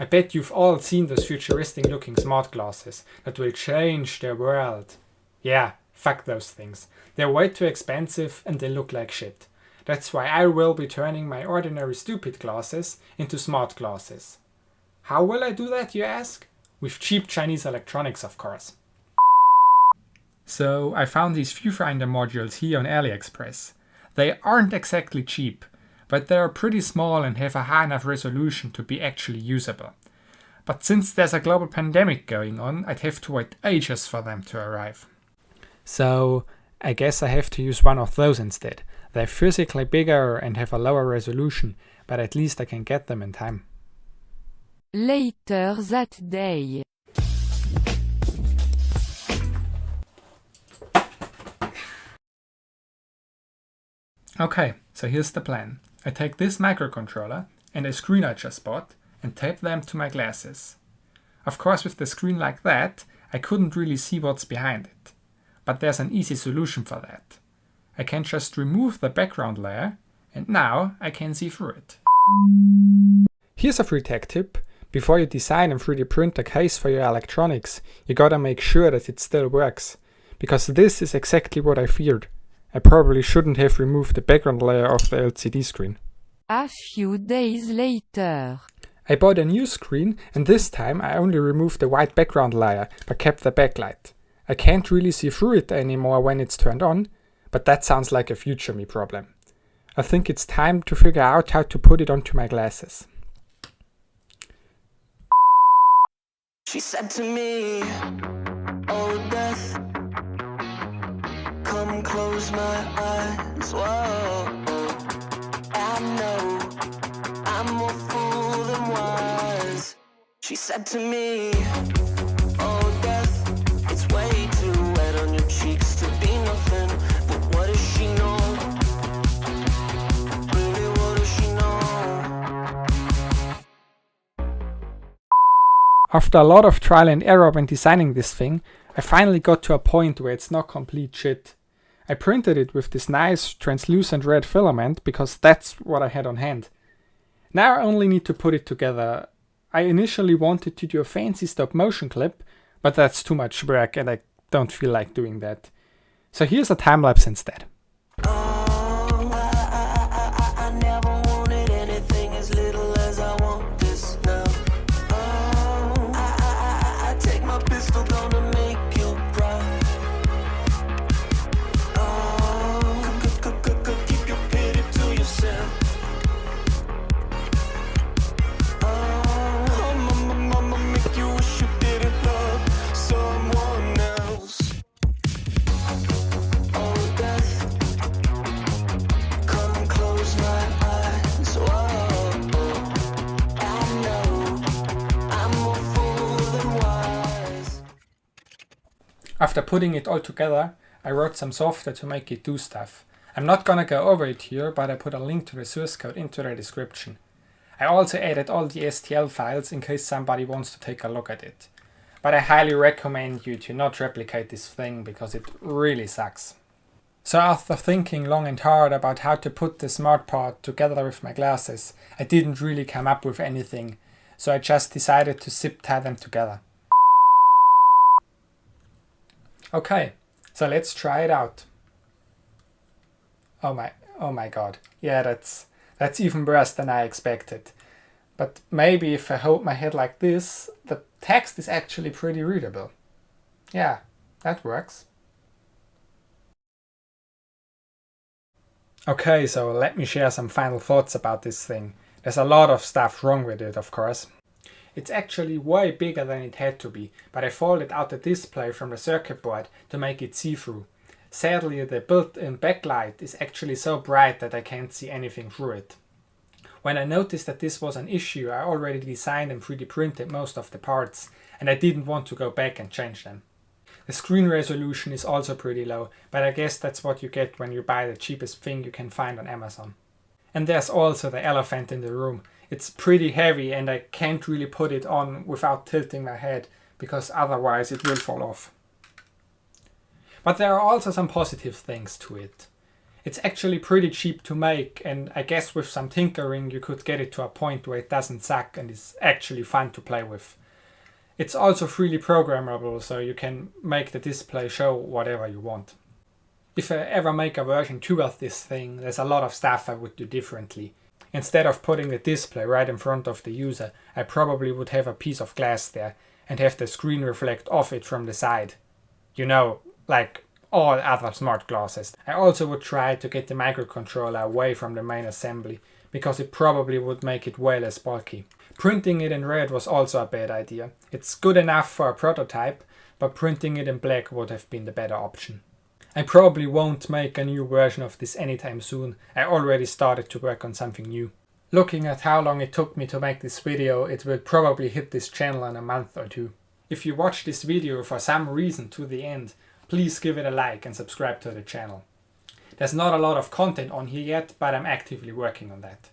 I bet you've all seen those futuristic looking smart glasses that will change the world. Yeah, fuck those things. They're way too expensive and they look like shit. That's why I will be turning my ordinary stupid glasses into smart glasses. How will I do that, you ask? With cheap Chinese electronics, of course. So I found these viewfinder modules here on AliExpress. They aren't exactly cheap, but they are pretty small and have a high enough resolution to be actually usable. But since there's a global pandemic going on, I'd have to wait ages for them to arrive. So I guess I have to use one of those instead. They're physically bigger and have a lower resolution, but at least I can get them in time. Later that day. Okay, so here's the plan. I take this microcontroller and a screen I just bought and tape them to my glasses. Of course, with the screen like that, I couldn't really see what's behind it. But there's an easy solution for that. I can just remove the background layer and now I can see through it. Here's a free tech tip. Before you design and 3D print a case for your electronics, you gotta make sure that it still works. Because this is exactly what I feared. I probably shouldn't have removed the background layer of the LCD screen. A few days later. I bought a new screen and this time I only removed the white background layer but kept the backlight. I can't really see through it anymore when it's turned on, but that sounds like a future me problem. I think it's time to figure out how to put it onto my glasses. She said to me, oh death, come close my eyes, whoa. I know I'm more fool than wise. She said to me, oh death, it's way too wet on your cheeks to be nothing. But what does she know? Really, what does she know? After a lot of trial and error when designing this thing, I finally got to a point where it's not complete shit. I printed it with this nice translucent red filament because that's what I had on hand. Now I only need to put it together. I initially wanted to do a fancy stop motion clip, but that's too much work and I don't feel like doing that. So here's a time lapse instead. I never wanted anything as little as I want this now. I take my pistol, gonna make you proud. Keep your pity to yourself. Mama, make you wish you didn't love someone else. Oh, death, come close my eyes. Whoa, I know I'm more fool than wise. After putting it all together, I wrote some software to make it do stuff. I'm not gonna go over it here, but I put a link to the source code into the description. I also added all the STL files in case somebody wants to take a look at it. But I highly recommend you to not replicate this thing because it really sucks. So after thinking long and hard about how to put the smart part together with my glasses, I didn't really come up with anything, so I just decided to zip tie them together. Okay, so let's try it out. Oh my god. Yeah, that's even worse than I expected. But maybe if I hold my head like this, the text is actually pretty readable. Yeah, that works. Okay, so let me share some final thoughts about this thing. There's a lot of stuff wrong with it, of course. It's actually way bigger than it had to be, but I folded out the display from the circuit board to make it see-through. Sadly, the built-in backlight is actually so bright that I can't see anything through it. When I noticed that this was an issue, I already designed and 3D printed most of the parts, and I didn't want to go back and change them. The screen resolution is also pretty low, but I guess that's what you get when you buy the cheapest thing you can find on Amazon. And there's also the elephant in the room. It's pretty heavy and I can't really put it on without tilting my head, because otherwise it will fall off. But there are also some positive things to it. It's actually pretty cheap to make, and I guess with some tinkering you could get it to a point where it doesn't suck and is actually fun to play with. It's also freely programmable, so you can make the display show whatever you want. If I ever make a version 2 of this thing, there's a lot of stuff I would do differently. Instead of putting the display right in front of the user, I probably would have a piece of glass there and have the screen reflect off it from the side. You know, like all other smart glasses. I also would try to get the microcontroller away from the main assembly, because it probably would make it way less bulky. Printing it in red was also a bad idea. It's good enough for a prototype, but printing it in black would have been the better option. I probably won't make a new version of this anytime soon. I already started to work on something new. Looking at how long it took me to make this video, it will probably hit this channel in a month or 2. If you watch this video for some reason to the end, please give it a like and subscribe to the channel. There's not a lot of content on here yet, but I'm actively working on that.